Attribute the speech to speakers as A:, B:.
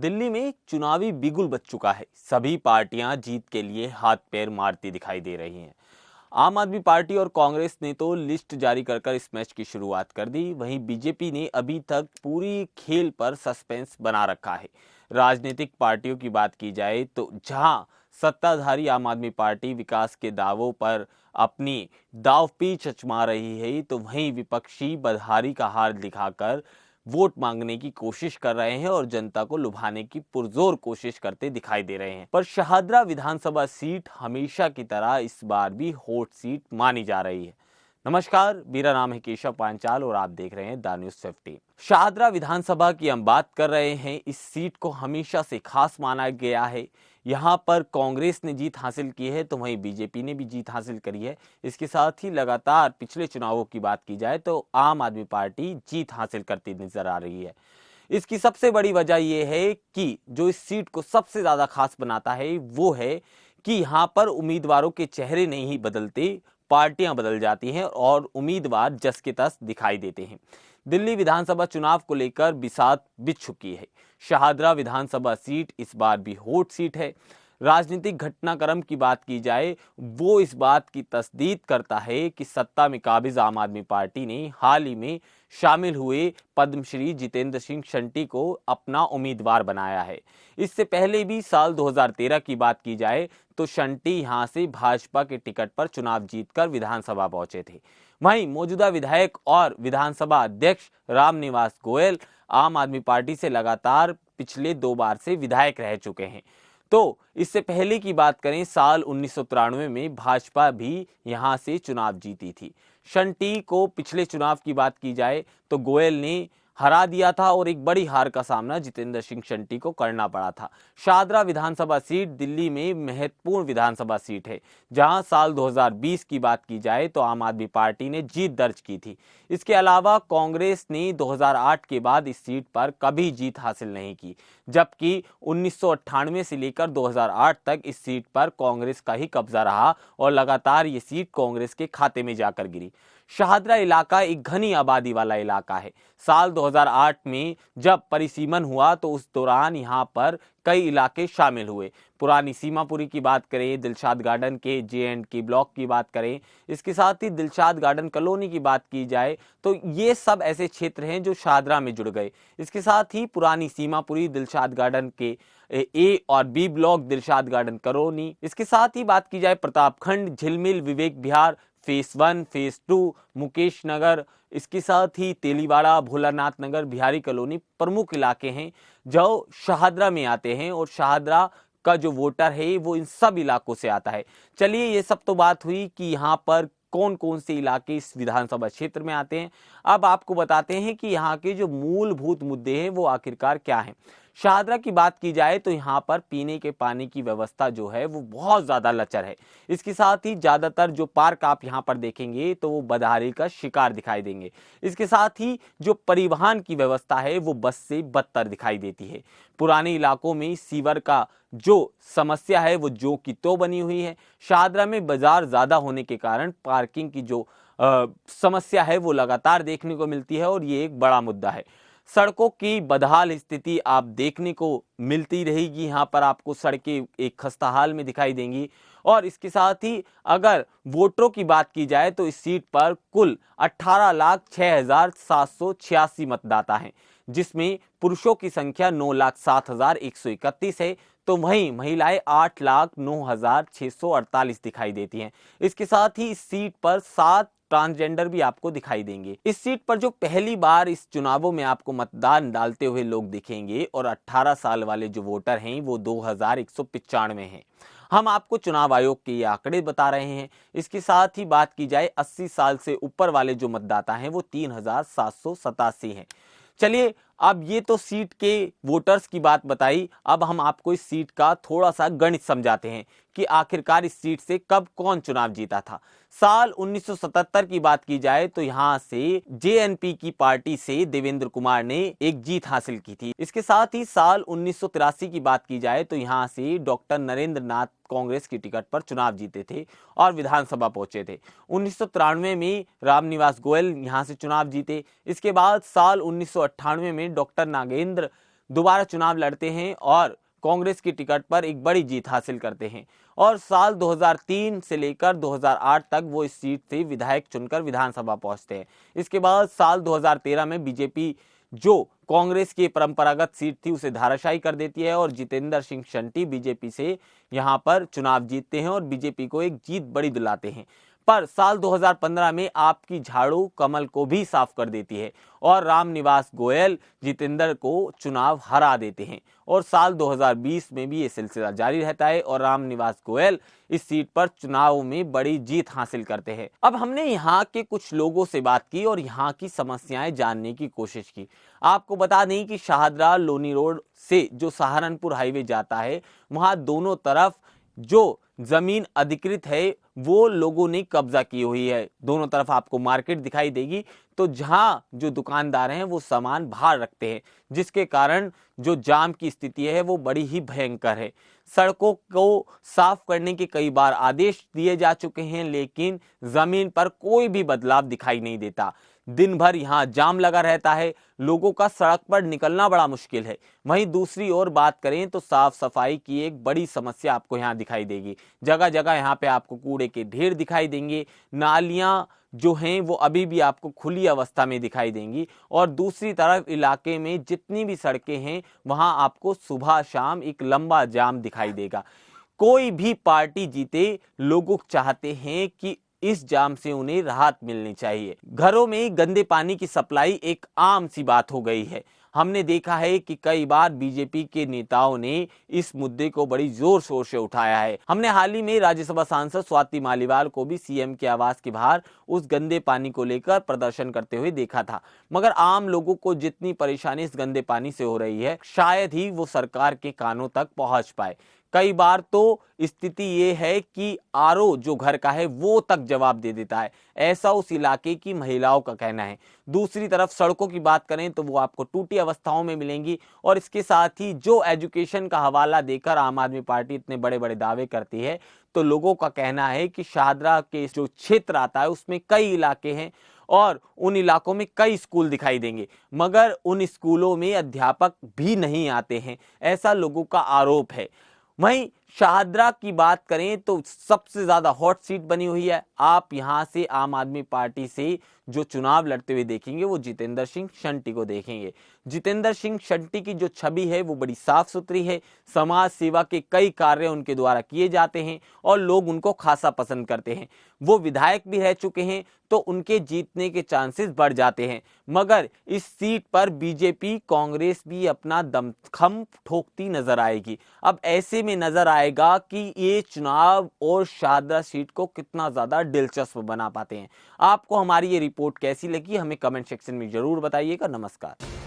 A: दिल्ली में चुनावी बिगुल बज चुका है। सभी पार्टियां जीत के लिए हाथ पैर मारती दिखाई दे रही हैं। आम आदमी पार्टी और कांग्रेस ने तो लिस्ट जारी कर इस मैच की शुरुआत कर दी। वहीं बीजेपी ने अभी तक पूरी खेल पर सस्पेंस बना रखा है। राजनीतिक पार्टियों की बात की जाए तो जहां सत्ताधारी आम आदमी पार्टी विकास के दावों पर अपनी दावपेच अजमा रही है, तो वहीं विपक्षी बदहारी का हार दिखाकर वोट मांगने की कोशिश कर रहे हैं और जनता को लुभाने की पुरजोर कोशिश करते दिखाई दे रहे हैं। पर शाहदरा विधानसभा सीट हमेशा की तरह इस बार भी हॉट सीट मानी जा रही है। नमस्कार, मेरा नाम है केशव पांचाल और आप देख रहे हैं द न्यूज़ 15। शाहदरा विधानसभा की हम बात कर रहे हैं। इस सीट को हमेशा से खास माना गया है। यहाँ पर कांग्रेस ने जीत हासिल की है तो वहीं बीजेपी ने भी जीत हासिल करी है। इसके साथ ही लगातार पिछले चुनावों की बात की जाए तो आम आदमी पार्टी जीत हासिल करती नजर आ रही है। इसकी सबसे बड़ी वजह यह है कि जो इस सीट को सबसे ज्यादा खास बनाता है वो है कि यहाँ पर उम्मीदवारों के चेहरे नहीं बदलते, पार्टियां बदल जाती हैं और उम्मीदवार जस के तस दिखाई देते हैं। दिल्ली विधानसभा चुनाव को लेकर बिसात बिछ चुकी है। शाहदरा विधानसभा सीट इस बार भी हॉट सीट है। राजनीतिक घटनाक्रम की बात की जाए वो इस बात की तस्दीक करता है कि सत्ता में काबिज आम आदमी पार्टी ने हाल ही में शामिल हुए पद्मश्री जितेंद्र सिंह शंटी को अपना उम्मीदवार बनाया है। इससे पहले भी साल 2013 की बात की जाए तो शंटी यहां से भाजपा के टिकट पर चुनाव जीतकर विधानसभा पहुंचे थे। वहीं मौजूदा विधायक और विधानसभा अध्यक्ष रामनिवास गोयल आम आदमी पार्टी से लगातार पिछले 2 बार से विधायक रह चुके हैं। तो इससे पहले की बात करें, साल 1993 में भाजपा भी यहां से चुनाव जीती थी। शंटी को पिछले चुनाव की बात की जाए तो गोयल ने हरा दिया था और एक बड़ी हार का सामना जितेंद्र सिंह शंटी को करना पड़ा था। शाहदरा विधानसभा सीट दिल्ली में महत्वपूर्ण विधानसभा सीट है, जहां साल 2020 की बात की जाए तो आम आदमी पार्टी ने जीत दर्ज की थी। इसके अलावा कांग्रेस ने 2008 के बाद इस सीट पर कभी जीत हासिल नहीं की, जबकि 1998 से लेकर 2008 तक इस सीट पर कांग्रेस का ही कब्जा रहा और लगातार ये सीट कांग्रेस के खाते में जाकर गिरी। शाहदरा इलाका एक घनी आबादी वाला इलाका है। साल 2008 में जब परिसीमन हुआ तो उस दौरान यहाँ पर कई इलाके शामिल हुए। पुरानी सीमापुरी की बात करें, दिलशाद गार्डन के J&K ब्लॉक की बात करें, इसके साथ ही दिलशाद गार्डन कॉलोनी की बात की जाए तो ये सब ऐसे क्षेत्र हैं जो शाहदरा में जुड़ गए। इसके साथ ही पुरानी सीमापुरी, दिलशाद गार्डन के A और B block, Dilshad garden colony, इसके साथ ही बात की जाए प्रतापखंड, झिलमिल, विवेक विहार, फेज 1, फेज 2, मुकेश नगर, इसके साथ ही तेलीवाड़ा, भोलानाथ नगर, बिहारी कॉलोनी प्रमुख इलाके हैं जो शाहदरा में आते हैं और शाहदरा का जो वोटर है वो इन सब इलाकों से आता है। चलिए, ये सब तो बात हुई कि यहाँ पर कौन कौन से इलाके इस विधानसभा क्षेत्र में आते हैं। अब आपको बताते हैं कि यहाँ के जो मूलभूत मुद्दे हैं वो आखिरकार क्या हैं। शाहदरा की बात की जाए तो यहाँ पर पीने के पानी की व्यवस्था जो है वो बहुत ज्यादा लचर है। इसके साथ ही ज्यादातर जो पार्क आप यहाँ पर देखेंगे तो वो बदहाली का शिकार दिखाई देंगे। इसके साथ ही जो परिवहन की व्यवस्था है वो बस से बदतर दिखाई देती है। पुराने इलाकों में सीवर का जो समस्या है वो जो की तो बनी हुई है। शाहदरा में बाजार ज्यादा होने के कारण पार्किंग की जो समस्या है वो लगातार देखने को मिलती है और ये एक बड़ा मुद्दा है। सड़कों की बदहाल स्थिति आप देखने को मिलती रहेगी। यहाँ पर आपको सड़कें एक खस्ता हाल में दिखाई देंगी। और इसके साथ ही अगर वोटरों की बात की जाए तो इस सीट पर कुल 18,06,786 मतदाता हैं, जिसमें पुरुषों की संख्या 9,07,131 है तो वहीं महिलाएं 8,09,648 दिखाई देती हैं। इसके साथ ही इस सीट पर 7 ट्रांसजेंडर भी आपको दिखाई देंगे। इस सीट पर जो पहली बार इस चुनावों में आपको मतदान डालते हुए लोग दिखेंगे और 18 साल वाले जो वोटर हैं वो 2,195 हैं। हम आपको चुनाव आयोग के ये आंकड़े बता रहे हैं। इसके साथ ही बात की जाए 80 साल से ऊपर वाले जो मतदाता हैं वो 3,787 हैं। चलिए, अब ये तो सीट के वोटर्स की बात बताई। अब हम आपको इस सीट का थोड़ा सा गणित समझाते हैं कि आखिरकार इस सीट से कब कौन चुनाव जीता था। साल 1977 की बात की जाए तो यहां से J&P की पार्टी से देवेंद्र कुमार ने एक जीत हासिल की थी। इसके साथ ही साल 1983 की बात की जाए तो यहां से डॉक्टर नरेंद्र नाथ कांग्रेस की टिकट पर चुनाव जीते थे और विधानसभा पहुंचे थे। 1993 में रामनिवास गोयल यहां से चुनाव जीते। इसके बाद साल 1998 में डॉक्टर नागेंद्र दोबारा चुनाव लड़ते हैं और कांग्रेस की टिकट पर एक बड़ी जीत हासिल करते हैं और साल 2003 से लेकर 2008 तक वो इस सीट से विधायक चुनकर विधानसभा पहुंचते हैं। इसके बाद साल 2013 में बीजेपी जो कांग्रेस की परंपरागत सीट थी उसे धाराशायी कर देती है और जितेंद्र सिंह शंटी बीजेपी से यहां पर चुनाव जीतते हैं और बीजेपी को एक जीत बड़ी दिलाते हैं। पर साल 2015 में आपकी झाड़ू कमल को भी साफ कर देती है और रामनिवास गोयल जितेंद्र को चुनाव हरा देते हैं और साल 2020 में भी ये सिलसिला जारी रहता है और रामनिवास गोयल इस सीट पर चुनाव में बड़ी जीत हासिल करते हैं। अब हमने यहाँ के कुछ लोगों से बात की और यहाँ की समस्याएं जानने की कोशिश की। आपको बता दें कि शाहदरा लोनी रोड से जो सहारनपुर हाईवे जाता है वहां दोनों तरफ जो जमीन अधिकृत है वो लोगों ने कब्जा की हुई है। दोनों तरफ आपको मार्केट दिखाई देगी, तो जहां जो दुकानदार हैं वो सामान बाहर रखते हैं, जिसके कारण जो जाम की स्थिति है वो बड़ी ही भयंकर है। सड़कों को साफ करने के कई बार आदेश दिए जा चुके हैं, लेकिन जमीन पर कोई भी बदलाव दिखाई नहीं देता। दिन भर यहाँ जाम लगा रहता है, लोगों का सड़क पर निकलना बड़ा मुश्किल है। वहीं दूसरी ओर बात करें तो साफ सफाई की एक बड़ी समस्या आपको यहाँ दिखाई देगी। जगह जगह यहाँ पे आपको कूड़े के ढेर दिखाई देंगे, नालियां जो हैं वो अभी भी आपको खुली अवस्था में दिखाई देंगी और दूसरी तरफ इलाके में जितनी भी सड़कें हैं वहां आपको सुबह शाम एक लंबा जाम दिखाई देगा। कोई भी पार्टी जीते, लोग चाहते हैं कि इस जाम से उन्हें राहत मिलनी चाहिए। घरों में गंदे पानी की सप्लाई एक आम सी बात हो गई है। हमने देखा है कि कई बार बीजेपी के नेताओं ने इस मुद्दे को बड़ी जोर शोर से उठाया है। हमने हाल ही में राज्यसभा सांसद स्वाति मालीवाल को भी सीएम के आवास के बाहर उस गंदे पानी को लेकर प्रदर्शन करते हुए देखा था, मगर आम लोगों को जितनी परेशानी इस गंदे पानी से हो रही है शायद ही वो सरकार के कानों तक पहुंच पाए। कई बार तो स्थिति ये है कि आरओ जो घर का है वो तक जवाब दे देता है, ऐसा उस इलाके की महिलाओं का कहना है। दूसरी तरफ सड़कों की बात करें तो वो आपको टूटी अवस्थाओं में मिलेंगी और इसके साथ ही जो एजुकेशन का हवाला देकर आम आदमी पार्टी इतने बड़े बड़े दावे करती है, तो लोगों का कहना है कि शाहदरा के जो क्षेत्र आता है उसमें कई इलाके हैं और उन इलाकों में कई स्कूल दिखाई देंगे, मगर उन स्कूलों में अध्यापक भी नहीं आते हैं, ऐसा लोगों का आरोप है। वहीं शाहदरा की बात करें तो सबसे ज्यादा हॉट सीट बनी हुई है। आप यहां से आम आदमी पार्टी से जो चुनाव लड़ते हुए देखेंगे वो जितेंद्र सिंह शंटी को देखेंगे। जितेंद्र सिंह शंटी की जो छवि है वो बड़ी साफ सुथरी है, समाज सेवा के कई कार्य उनके द्वारा किए जाते हैं और लोग उनको खासा पसंद करते हैं। वो विधायक भी रह चुके हैं तो उनके जीतने के चांसेस बढ़ जाते हैं, मगर इस सीट पर बीजेपी कांग्रेस भी अपना दमखम ठोकती नजर आएगी। अब ऐसे में नजर आएगा कि ये चुनाव और शाहदरा सीट को कितना ज्यादा दिलचस्प बना पाते हैं। आपको हमारी ये रिपोर्ट कैसी लगी हमें कमेंट सेक्शन में जरूर बताइएगा। नमस्कार।